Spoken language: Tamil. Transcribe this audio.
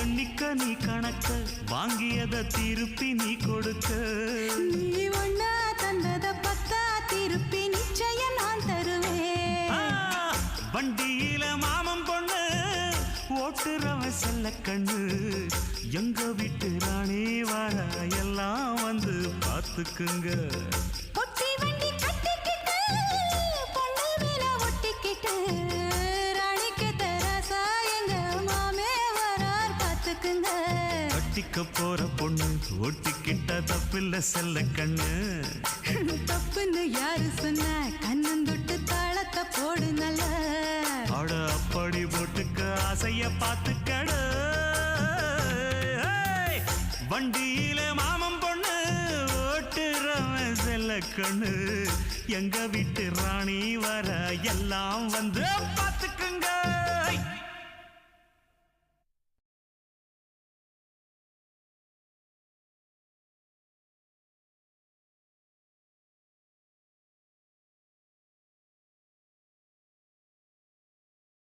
எண்ணிக்க நீ கணக்க வாங்கியத திருப்பி நீ கொடுக்க நீ ஒண்ணா தந்தத பத்தா திருப்பி நிச்சயம் நான் தருவேன் வண்டியில மாமன் பொண்ணு ஓட்டுறவன் செல்ல கண்ணு எங்க வீட்டு ராணி வர எல்லாம் வந்து பார்த்துக்குங்க பொட்டி வண்டி கட்டிக்கிட்டு பொண்ணு மேல ஒட்டிக்கிட்டு ராணிக்கு தராசா எங்க மாமே வரார் பார்த்துக்குங்க கட்டிக்க போற பொண்ணு ஒட்டிக்கிட்ட தப்பில்ல செல்ல கண்ணு தப்புன்னு யாரு சொன்ன கண்ணந்தொட்டு தாளத்தை போடு நல்ல அட அப்படி போட்டுக்க ஆசைய பார்த்துக்கடு வண்டியில மாமன் பொண்ணு ஓட்டுறவன் செல்ல கண்ணு எங்க வீட்டு ராணி வர எல்லாம் வந்து பார்த்துக்குங்க